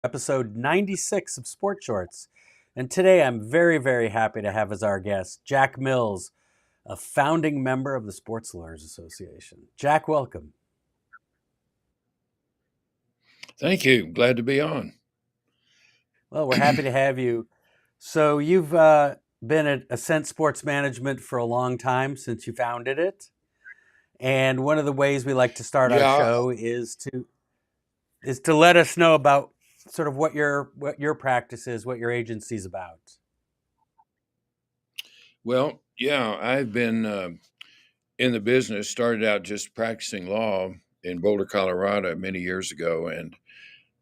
episode 96 of Sports Shorts. And today I'm very, very happy to have as our guest Jack Mills, a founding member of the Sports Lawyers Association. Jack, welcome. Thank you. Glad to be on. Well, we're happy to have you. So, you've been at Ascent Sports Management for a long time since you founded it. And one of the ways we like to start our Yeah, show is to let us know about sort of what your practice is, what your agency's about. well, yeah, I've been in the business, started out just practicing law in Boulder, Colorado many years ago, and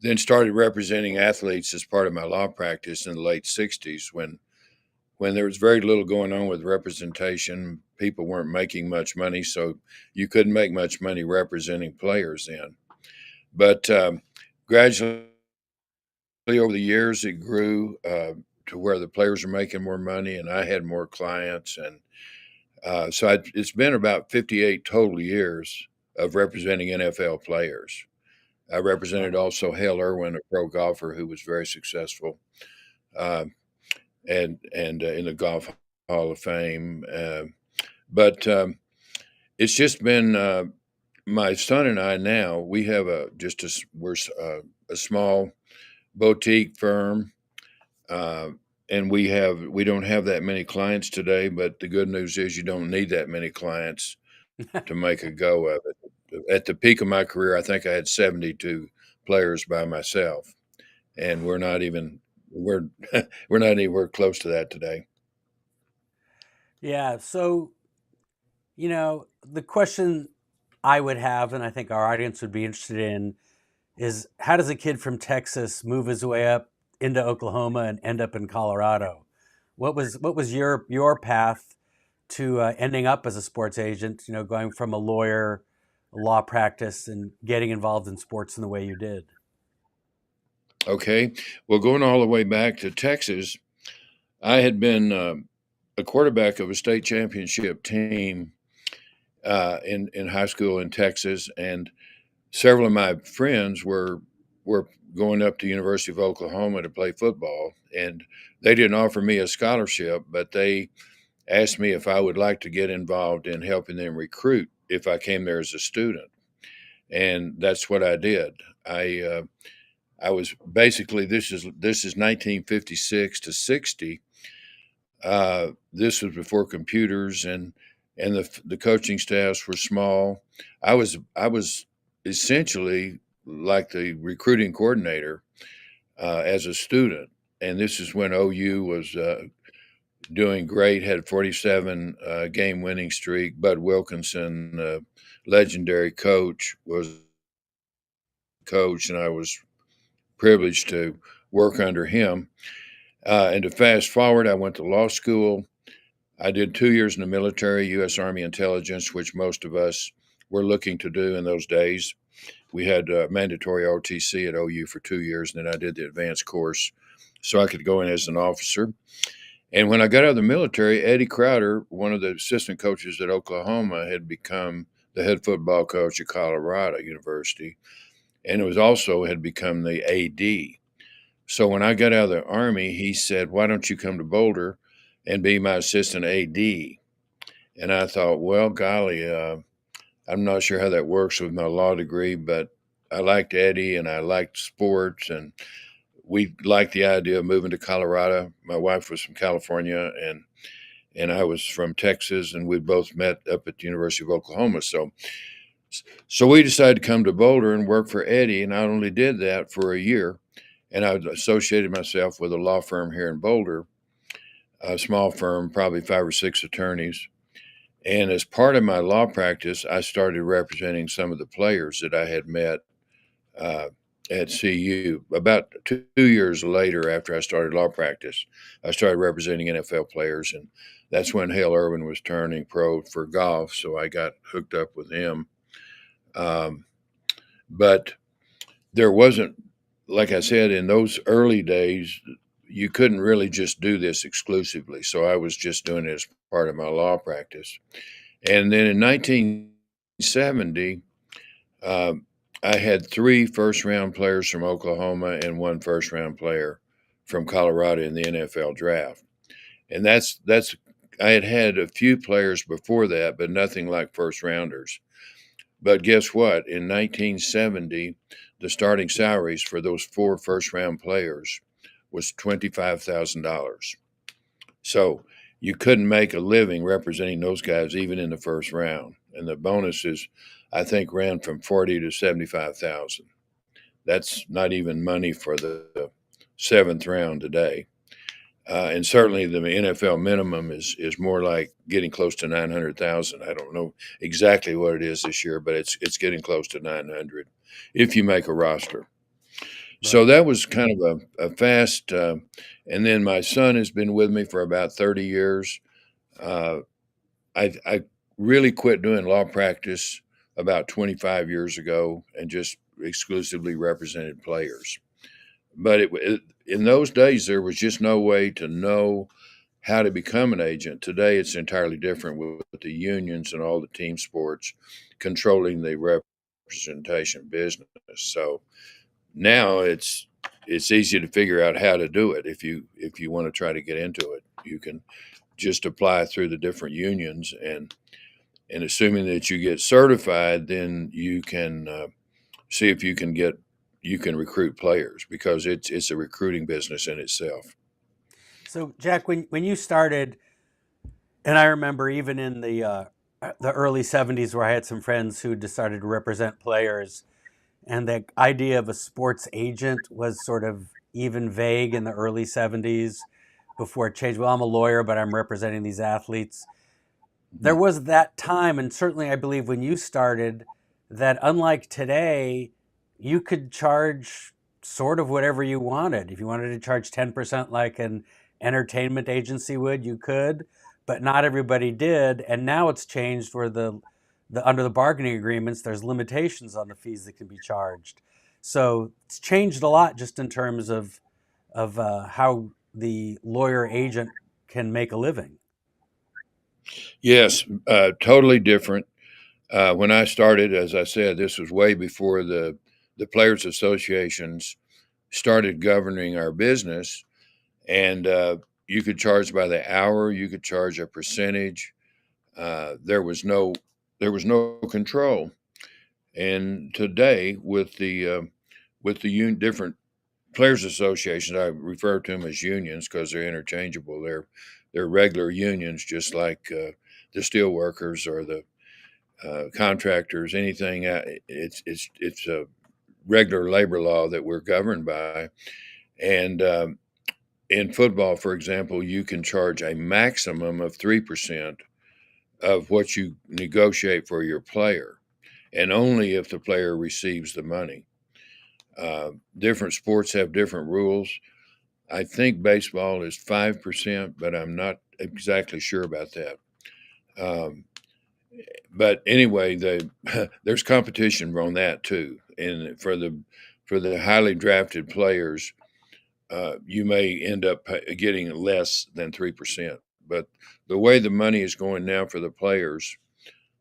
then started representing athletes as part of my law practice in the late 60s when there was very little going on with representation. People weren't making much money, so you couldn't make much money representing players then. But gradually over the years, it grew to where the players were making more money and I had more clients. And it's been about 58 total years of representing NFL players. I represented Wow. also Hale Irwin, a pro golfer who was very successful uh, and in the Golf Hall of Fame. But it's just been my son and I now, we have we're a small boutique firm. Uh, and we don't have that many clients today, but the good news is you don't need that many clients to make a go of it. At the peak of my career, I think I had 72 players by myself, and we're we're not anywhere close to that today. Yeah. So, the question I would have, and I think our audience would be interested in, is how does a kid from Texas move his way up into Oklahoma and end up in Colorado? What was your path to ending up as a sports agent? Going from a lawyer, a law practice, and getting involved in sports in the way you did. Okay, well, going all the way back to Texas, I had been a quarterback of a state championship team in high school in Texas, and several of my friends were going up to University of Oklahoma to play football, and they didn't offer me a scholarship, but they asked me if I would like to get involved in helping them recruit if I came there as a student, and that's what I did. I was basically this is 1956 to 60. This was before computers and the coaching staffs were small. I was essentially like the recruiting coordinator as a student, and this is when OU was doing great. Had 47 game winning streak. Bud Wilkinson, legendary coach, was coach, and I was privileged to work under him. And to fast forward, I went to law school. I did 2 years in the military, U.S. Army intelligence, which most of us were looking to do in those days. We had mandatory ROTC at OU for 2 years, and then I did the advanced course so I could go in as an officer. And when I got out of the military, Eddie Crowder, one of the assistant coaches at Oklahoma, had become the head football coach at Colorado University, and it was also had become the AD. So when I got out of the Army, he said, "Why don't you come to Boulder and be my assistant AD?" And I thought, well, golly, I'm not sure how that works with my law degree, but I liked Eddie and I liked sports, and we liked the idea of moving to Colorado. My wife was from California, and I was from Texas, and we both met up at the University of Oklahoma. So we decided to come to Boulder and work for Eddie, and I only did that for a year. And I associated myself with a law firm here in Boulder, a small firm, probably 5 or 6 attorneys. And as part of my law practice, I started representing some of the players that I had met uh, at CU. About 2 years later, after I started law practice, I started representing NFL players, and that's when Hale Irwin was turning pro for golf. So I got hooked up with him. Um, but there wasn't, like I said, in those early days, you couldn't really just do this exclusively. So I was just doing it as part of my law practice. And then in 1970, uh, I had three first round players from Oklahoma and one first round player from Colorado in the NFL draft. And that's I had a few players before that, but nothing like first rounders. But guess what? In 1970, the starting salaries for those four first round players was $25,000. So you couldn't make a living representing those guys even in the first round. And the bonuses, I think, ran from 40 to 75,000. That's not even money for the seventh round today. And certainly the NFL minimum is more like getting close to 900,000. I don't know exactly what it is this year, but it's getting close to 900 if you make a roster. So Right. that was kind of a fast. And then my son has been with me for about 30 years. Uh, I really quit doing law practice about 25 years ago and just exclusively represented players. But in those days, there was just no way to know how to become an agent. Today, it's entirely different with the unions and all the team sports controlling the representation business. So now it's easy to figure out how to do it. If you want to try to get into it, you can just apply through the different unions, and assuming that you get certified, then you can see if you can recruit players because it's a recruiting business in itself. So, Jack, when you started, and I remember even in the early '70s, where I had some friends who decided to represent players, and the idea of a sports agent was sort of even vague in the early '70s before it changed. Well, I'm a lawyer, but I'm representing these athletes. There was that time, and certainly I believe when you started, that unlike today, you could charge sort of whatever you wanted. If you wanted to charge 10% like an entertainment agency would, you could, but not everybody did. And now it's changed where the under the bargaining agreements, there's limitations on the fees that can be charged. So it's changed a lot just in terms of how the lawyer agent can make a living. Yes, totally different. When I started, as I said, this was way before the players' associations started governing our business, and you could charge by the hour, you could charge a percentage. There was no control. And today, with the different players' associations, I refer to them as unions because they're interchangeable. They're regular unions, just like the steel workers or the contractors. Anything. It's a regular labor law that we're governed by. And in football, for example, you can charge a maximum of 3% of what you negotiate for your player, and only if the player receives the money. Different sports have different rules. I think baseball is 5%, but I'm not exactly sure about that. Um, but anyway, there's competition on that too, and for the highly drafted players, you may end up getting less than 3%. But the way the money is going now for the players,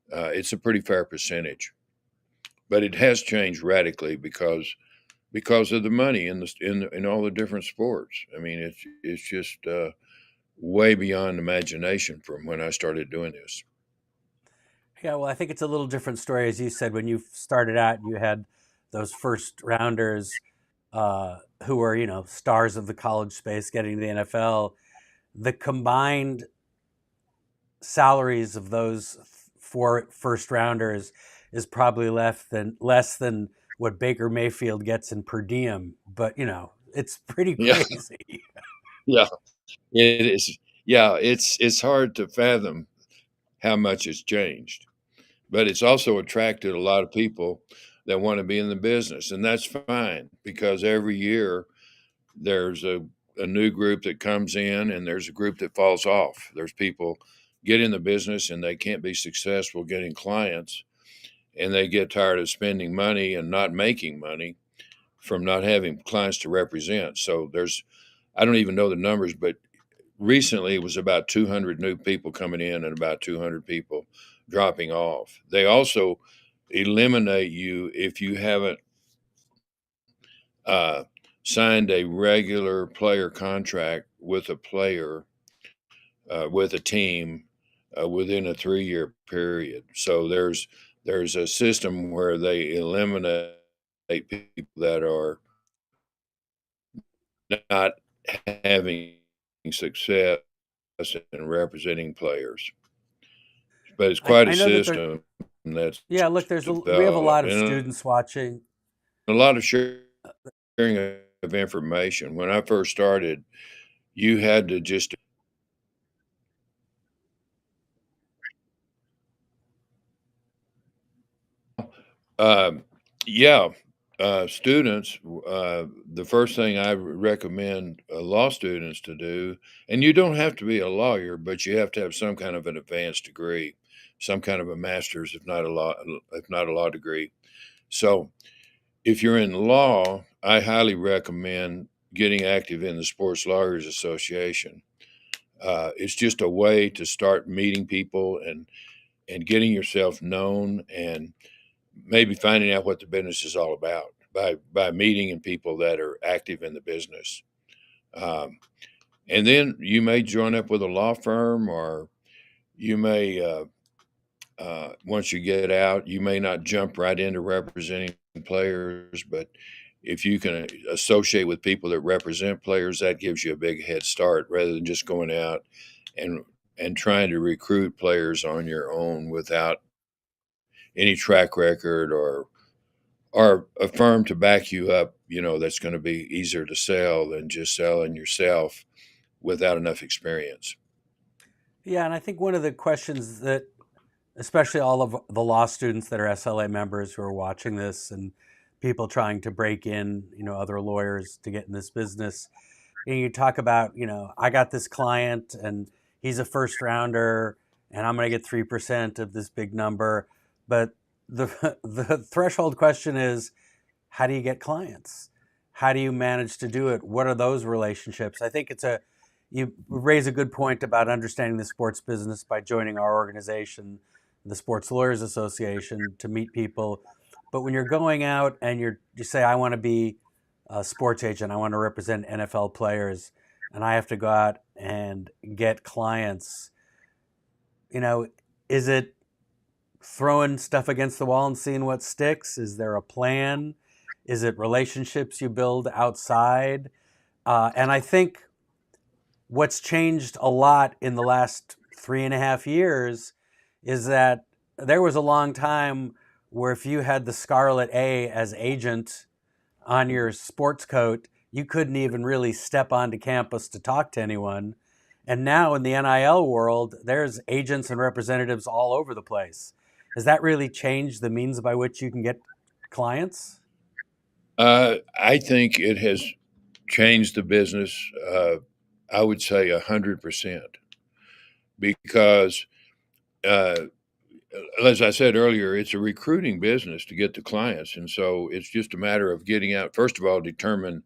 it's a pretty fair percentage. But it has changed radically because of the money in all the different sports. I mean, it's just way beyond imagination from when I started doing this. Yeah, well, I think it's a little different story. As you said, when you started out, you had those first rounders who were, stars of the college space getting to the NFL. The combined salaries of those four first rounders is probably less than what Baker Mayfield gets in per diem. But, it's pretty Yeah, crazy. yeah, it is. Yeah, it's hard to fathom how much has changed, but it's also attracted a lot of people that want to be in the business, and that's fine because every year there's a new group that comes in and there's a group that falls off. There's people get in the business and they can't be successful getting clients, and they get tired of spending money and not making money from not having clients to represent. So there's I don't even know the numbers, but recently it was about 200 new people coming in and about 200 people dropping off. They also eliminate you if you haven't uh, signed a regular player contract with a player with a team within a 3-year period. So there's a system where they eliminate people that are not having success in representing players. But it's quite a I know that there. system that's Yeah, look, we have a lot developed of and students watching. a lot of sharing of information. When I first started, you had to just Um, yeah, students. The first thing I recommend law students to do, and you don't have to be a lawyer, but you have to have some kind of an advanced degree, some kind of a master's, if not a law degree. So, if you're in law, I highly recommend getting active in the Sports Lawyers Association. It's just a way to start meeting people and getting yourself known and maybe finding out what the business is all about by meeting and people that are active in the business. Um, and then you may join up with a law firm, or you may once you get out, you may not jump right into representing players, but if you can associate with people that represent players, that gives you a big head start rather than just going out and trying to recruit players on your own without any track record or a firm to back you up, that's going to be easier to sell than just selling yourself without enough experience. Yeah, and I think one of the questions that, especially all of the law students that are SLA members who are watching this, and people trying to break in, other lawyers to get in this business, you talk about, I got this client and he's a first rounder and I'm going to get 3% of this big number. But the, the threshold question is, how do you get clients? How do you manage to do it? What are those relationships? I think you raise a good point about understanding the sports business by joining our organization, the Sports Lawyers Association, to meet people. But when you're going out and you say, I want to be a sports agent, I want to represent NFL players, and I have to go out and get clients, you know, is it throwing stuff against the wall and seeing what sticks? Is there a plan? Is it relationships you build outside? And I think what's changed a lot in the last 3.5 years is that there was a long time where if you had the Scarlet A as agent on your sports coat, you couldn't even really step onto campus to talk to anyone. And now in the NIL world, there's agents and representatives all over the place. Has that really changed the means by which you can get clients? I think it has changed the business. I would say 100% because, uh, as I said earlier, it's a recruiting business to get the clients, and so it's just a matter of getting out. First of all, determine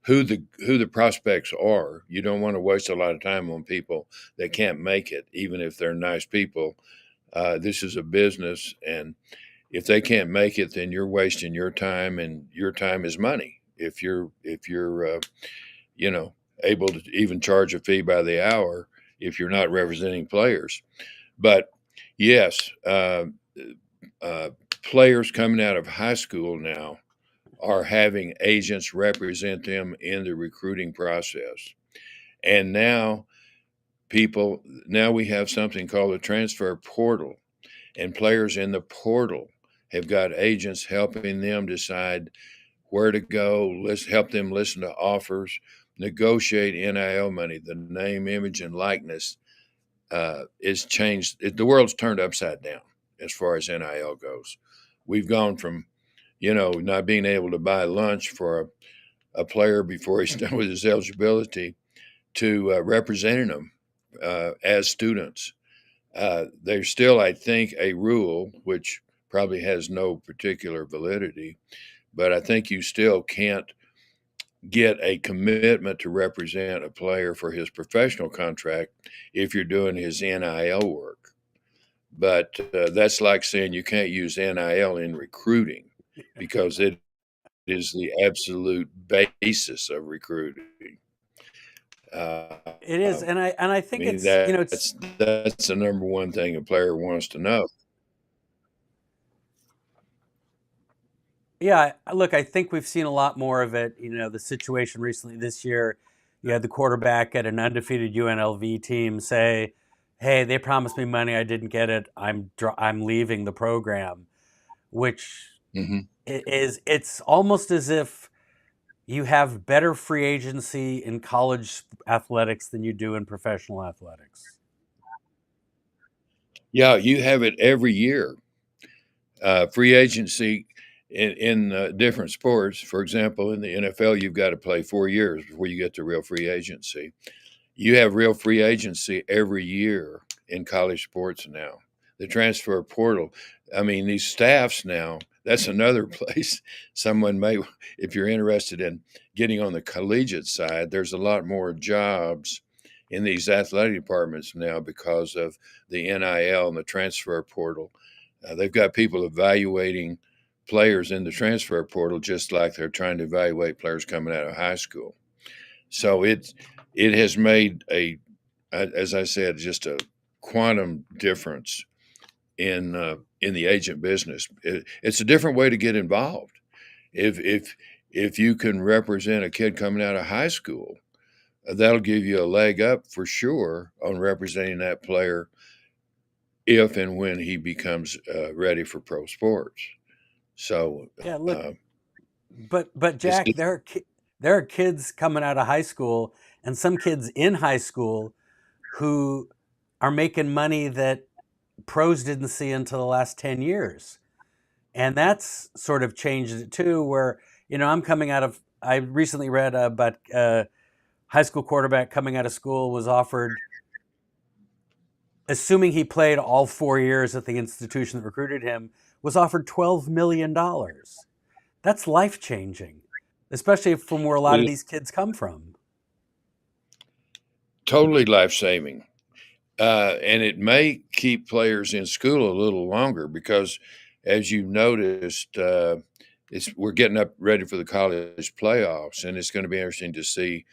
who the prospects are. You don't want to waste a lot of time on people that can't make it, even if they're nice people. This is a business, and if they can't make it, then you're wasting your time, and your time is money. If you're you know able to even charge a fee by the hour, if you're not representing players. But yes, uh, players coming out of high school now are having agents represent them in the recruiting process. And now we have something called a transfer portal, and players in the portal have got agents helping them decide where to go, help them listen to offers, negotiate NIL money. The name, image, and likeness is changed. The world's turned upside down as far as NIL goes. We've gone from, not being able to buy lunch for a player before he's done with his eligibility to representing them as students. There's still, I think, a rule which probably has no particular validity, but I think you still can't get a commitment to represent a player for his professional contract if you're doing his NIL work. But that's like saying you can't use NIL in recruiting because it is the absolute basis of recruiting. I It is, and I think mean, it's, you know, it's, that's the number one thing a player wants to know. yeah. Look, I think we've seen a lot more of it. You know, the situation recently this year, you had the quarterback at an undefeated UNLV team say, "Hey, they promised me money, I didn't get it. I'm leaving the program," which Hmm. is it's almost as if you have better free agency in college athletics than you do in professional athletics. Yeah, you have it every year. Free agency in different sports. For example, in the NFL, you've got to play 4 years before you get to real free agency. You have real free agency every year in college sports now. The transfer portal. I mean, these staffs now, that's another place someone may, if you're interested in getting on the collegiate side, there's a lot more jobs in these athletic departments now because of the NIL and the transfer portal. They've got people evaluating players in the transfer portal just like they're trying to evaluate players coming out of high school. So it has made as I said, just a quantum difference in the agent business. It's a different way to get involved. If you can represent a kid coming out of high school, that'll give you a leg up for sure on representing that player if and when he becomes ready for pro sports. So Yeah, look, uh, but Jack, it's there are kids coming out of high school and some kids in high school who are making money that pros didn't see until the last 10 years. And that's sort of changed it too, where, you know, I recently read about high school quarterback coming out of school was offered, assuming he played all 4 years at the institution that recruited him, was offered $12 million. That's life changing, especially from where a lot of it these kids come from. totally life saving. And it may keep players in school a little longer because, as you noticed, we're getting up ready for the college playoffs, and it's going to be interesting to see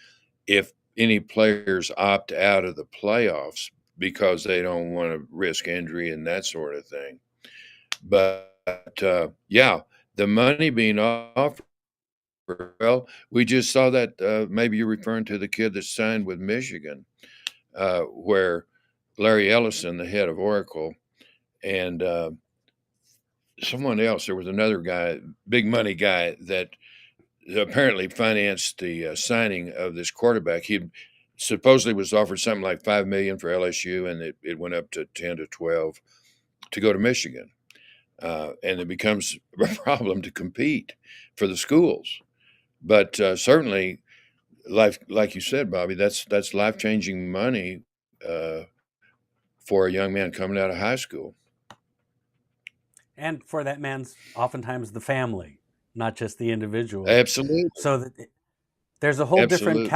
if any players opt out of the playoffs because they don't want to risk injury and that sort of thing. But yeah, the money being offered. Well, we just saw that. Maybe you're referring to the kid that signed with Michigan, where Larry Ellison, the head of Oracle, and someone else. There was another guy, big money guy, that apparently financed the signing of this quarterback. He supposedly was offered something like $5 million for LSU, and it went up to 10 to 12 to go to Michigan. And it becomes a problem to compete for the schools. But certainly, life, like you said, Bobby, that's life changing money uh, for a young man coming out of high school. And for that man's oftentimes the family, not just the individual. Absolutely, So that there's a absolutely.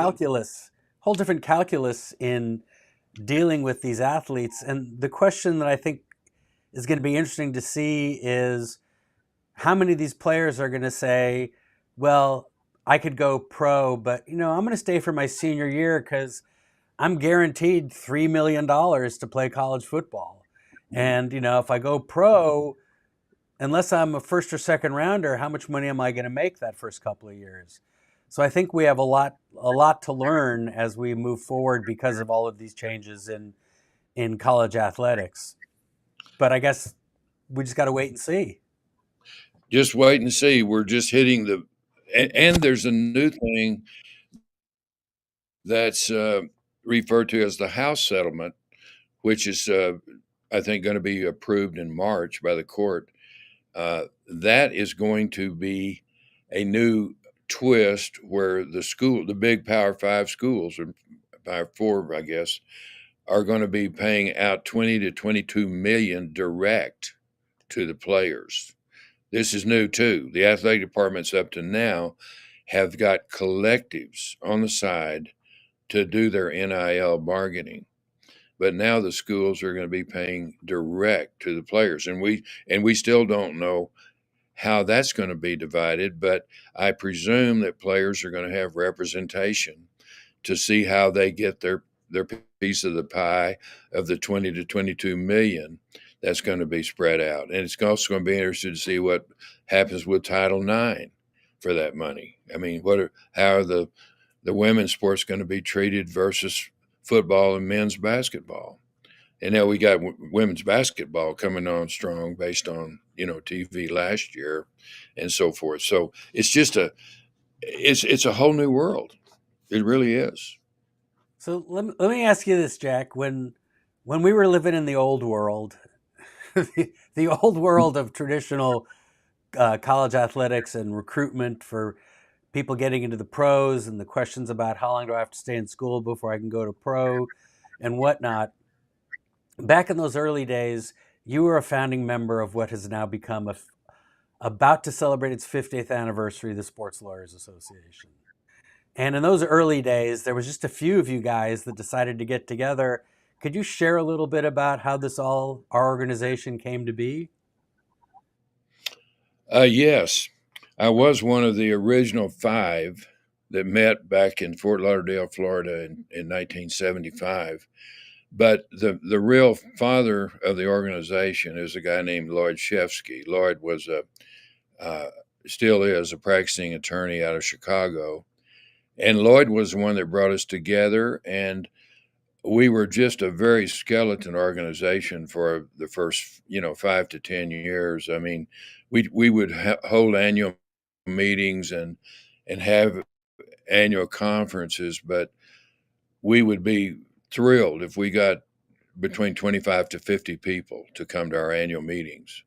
whole different calculus in dealing with these athletes. And the question that I think is going to be interesting to see is how many of these players are going to say, well, I could go pro, but you know, I'm going to stay for my senior year because I'm guaranteed $3 million to play college football. And you know, if I go pro, unless I'm a first or second rounder, how much money am I going to make that first couple of years? So I think we have a lot to learn as we move forward because of all of these changes in college athletics. But I guess we just got to wait and see. Just wait and see. We're just hitting and there's a new thing that's referred to as the House settlement, which is, I think, going to be approved in March by the court. That is going to be a new twist where the big Power Five schools, or Power Four, I guess, are going to be paying out 20 to 22 million direct to the players. This is new too. The athletic departments up to now have got collectives on the side to do their NIL bargaining. but now the schools are going to be paying direct to the players, and we still don't know how that's going to be divided. But I presume that players are going to have representation to see how they get their piece of the pie of the 20 to 22 million that's going to be spread out. And it's also going to be interesting to see what happens with Title IX for that money. I mean, how are the women's sports going to be treated versus football and men's basketball? And now we got women's basketball coming on strong based on TV last year, and so forth. So it's just it's a whole new world. It really is. So let me ask you this, Jack. When we were living in the old world, the old world of traditional college athletics and recruitment for people getting into the pros and the questions about how long do I have to stay in school before I can go to pro and whatnot. Back in those early days, you were a founding member of what has now become about to celebrate its 50th anniversary, the Sports Lawyers Association. And in those early days, there was just a few of you guys that decided to get together. Could you share a little bit about how our organization came to be? Yes, I was one of the original five that met back in Fort Lauderdale, Florida in 1975. But the real father of the organization is a guy named Lloyd Shefsky. Lloyd was uh, still is a practicing attorney out of Chicago. And Lloyd was the one that brought us together. And we were just a very skeleton organization for the first 5 to 10 years. I mean, we would hold annual meetings and have annual conferences, but we would be thrilled if we got between 25 to 50 people to come to our annual meetings.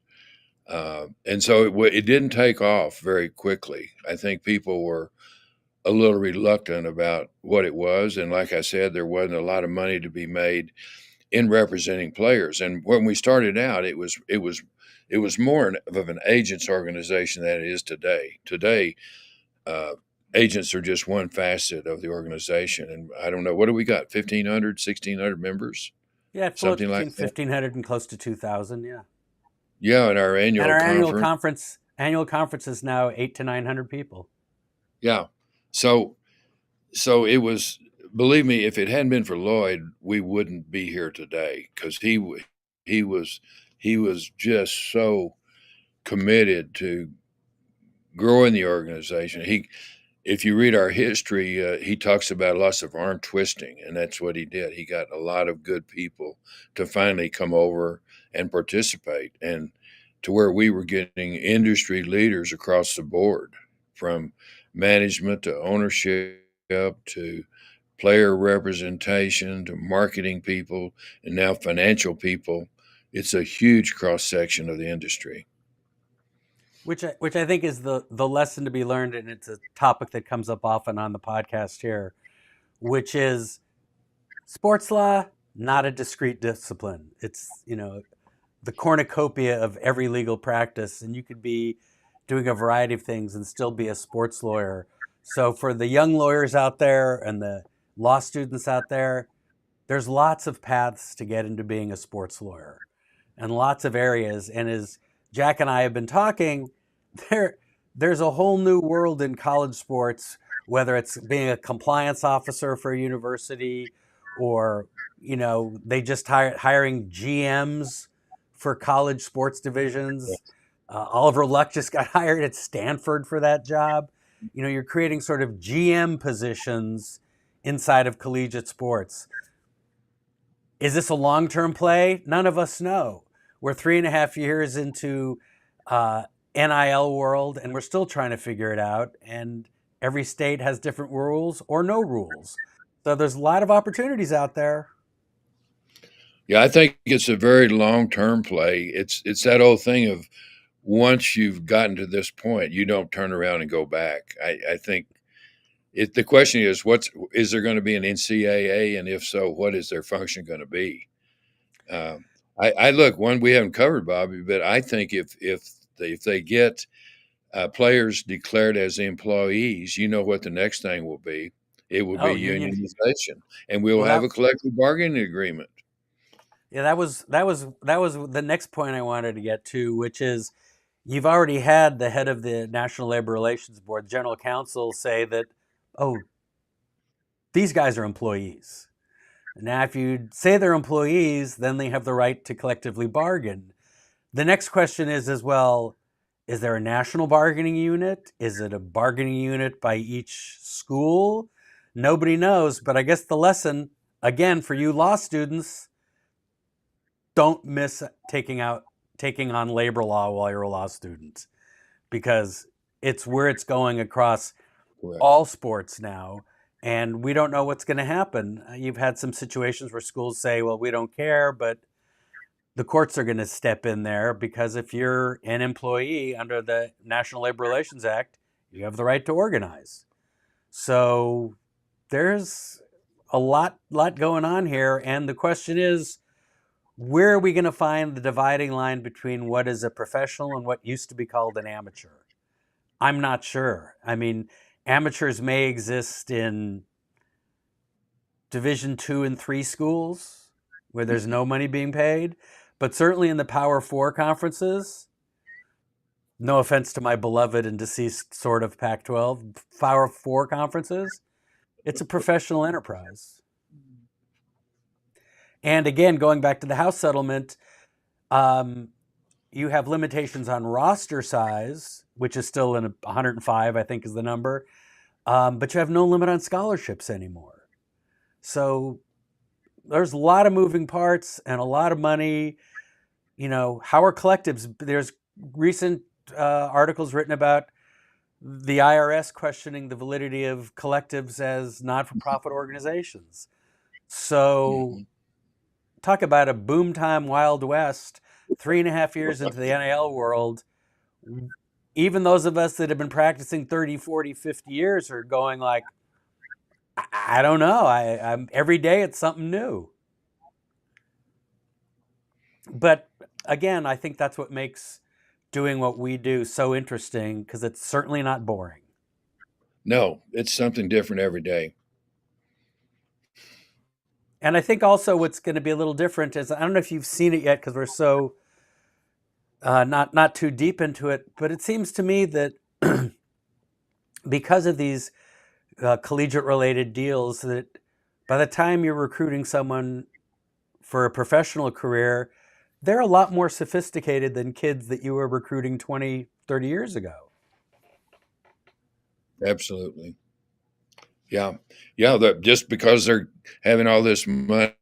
And so it didn't take off very quickly. I think people were a little reluctant about what it was. And like I said, there wasn't a lot of money to be made in representing players. And when we started out, it was more of an agents organization than it is today. Today, uh, agents are just one facet of the organization. And I don't know, what do we got? 1,500, 1,600 members, Yeah, it floats something like between that. 1,500 and close to 2,000. Yeah, Yeah, in our and annual our conference. annual conference is now 800 to 900 people. Yeah. So it was, believe me, if it hadn't been for Lloyd, we wouldn't be here today because he was he was just so committed to growing the organization. If you read our history, he talks about lots of arm twisting, and that's what he did. He got a lot of good people to finally come over and participate, and to where we were getting industry leaders across the board, from management to ownership to player representation to marketing people and now financial people. It's a huge cross section of the industry. Which I think is the lesson to be learned, and it's a topic that comes up often on the podcast here, which is sports law, not a discrete discipline. It's the cornucopia of every legal practice, and you could be doing a variety of things and still be a sports lawyer. So for the young lawyers out there and the law students out there, there's lots of paths to get into being a sports lawyer and lots of areas. And as Jack and I have been talking, there's a whole new world in college sports, whether it's being a compliance officer for a university or, they just hiring GMs for college sports divisions. Oliver Luck just got hired at Stanford for that job. You're creating sort of GM positions inside of collegiate sports. Is this a long term play? None of us know. We're 3.5 years into NIL world, and we're still trying to figure it out. And every state has different rules or no rules. So there's a lot of opportunities out there. Yeah, I think it's a very long term play. It's that old thing of, once you've gotten to this point, you don't turn around and go back. I think the question is, is there going to be an NCAA, and if so, what is their function going to be? Um, I look, one we haven't covered, Bobby, but I think if they get players declared as employees, you know what the next thing will be. It will Oh, be union. unionization, and we'll Well, have a collective bargaining agreement. Yeah, that was the next point I wanted to get to, which is you've already had the head of the National Labor Relations Board, General Counsel, say that, oh, these guys are employees. Now, if you say they're employees, then they have the right to collectively bargain. The next question is as well, is there a national bargaining unit? Is it a bargaining unit by each school? Nobody knows, but I guess the lesson, again, for you law students, don't miss taking on labor law while you're a law student, because it's where it's going across Correct. all sports now, and we don't know what's going to happen. You've had some situations where schools say, well, we don't care, but the courts are going to step in there, because if you're an employee under the National Labor Relations Act, you have the right to organize. So there's a lot going on here, and the question is, where are we going to find the dividing line between what is a professional and what used to be called an amateur? I'm not sure. I mean, amateurs may exist in Division 2 and 3 schools where there's no money being paid, but certainly in the Power 4 conferences, no offense to my beloved and deceased sort of Pac-12, Power 4 conferences, it's a professional enterprise. And again, going back to the House settlement, um, you have limitations on roster size, which is still in 105, I think is the number, but you have no limit on scholarships anymore. So there's a lot of moving parts and a lot of money. How are collectives? There's recent articles written about the IRS questioning the validity of collectives as not-for-profit organizations. So Mhm. talk about a boom time Wild West, 3.5 years into the NIL world. Even those of us that have been practicing 30, 40, 50 years are going like, I don't know. I'm every day it's something new. But again, I think that's what makes doing what we do so interesting, because it's certainly not boring. No, it's something different every day. And I think also what's going to be a little different is, I don't know if you've seen it yet because we're so not too deep into it, but it seems to me that because of these collegiate related deals, that by the time you're recruiting someone for a professional career, they're a lot more sophisticated than kids that you were recruiting 20, 30 years ago. Absolutely. Yeah. Yeah. That just because they're having all this money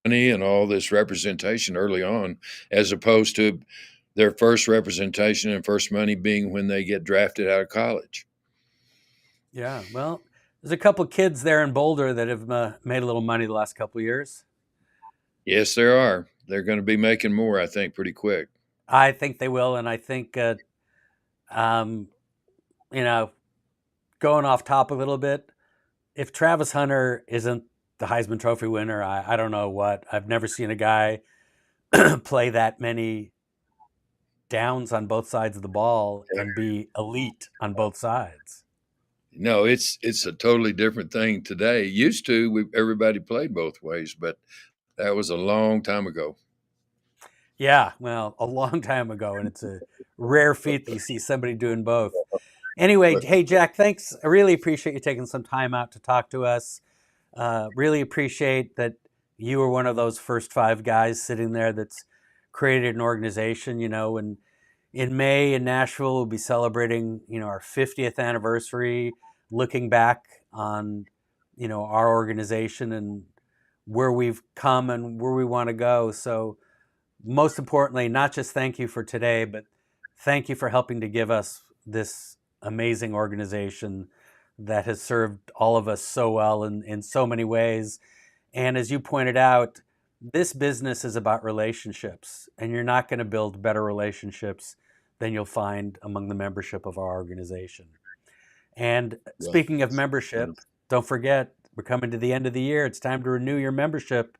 and all this representation early on, as opposed to their first representation and first money being when they get drafted out of college. Yeah, well, there's a couple kids there in Boulder that have made a little money the last couple of years. Yes, there are. They're going to be making more, I think, pretty quick. I think they will, and I think, um, you know, going off top a little bit, if Travis Hunter isn't the Heisman Trophy winner, I don't know what. I've never seen a guy play that many downs on both sides of the ball and be elite on both sides. No, it's a totally different thing today. Used to, everybody played both ways, but that was a long time ago. Yeah, well, a long time ago, and it's a rare feat that you see somebody doing both. Anyway, hey, Jack, thanks. I really appreciate you taking some time out to talk to us. Really appreciate that you were one of those first five guys sitting there that's created an organization. And in May in Nashville, we'll be celebrating, our 50th anniversary, looking back on, our organization and where we've come and where we want to go. So most importantly, not just thank you for today, but thank you for helping to give us this amazing organization that has served all of us so well in so many ways. And as you pointed out, this business is about relationships, and you're not going to build better relationships than you'll find among the membership of our organization. And Right. speaking of membership, don't forget, we're coming to the end of the year. It's time to renew your membership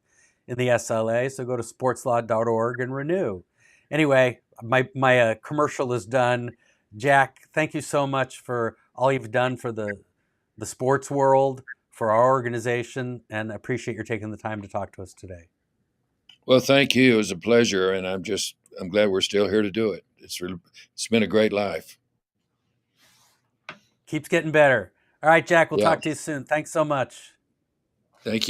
in the SLA. So go to sportslaw.org and renew. Anyway, my commercial is done. Jack, thank you so much for all you've done for the sports world, for our organization, and I appreciate your taking the time to talk to us today. Well, thank you. It was a pleasure, and I'm glad we're still here to do it. It's been a great life. Keeps getting better. All right, Jack, we'll Yeah. talk to you soon. Thanks so much. Thank you.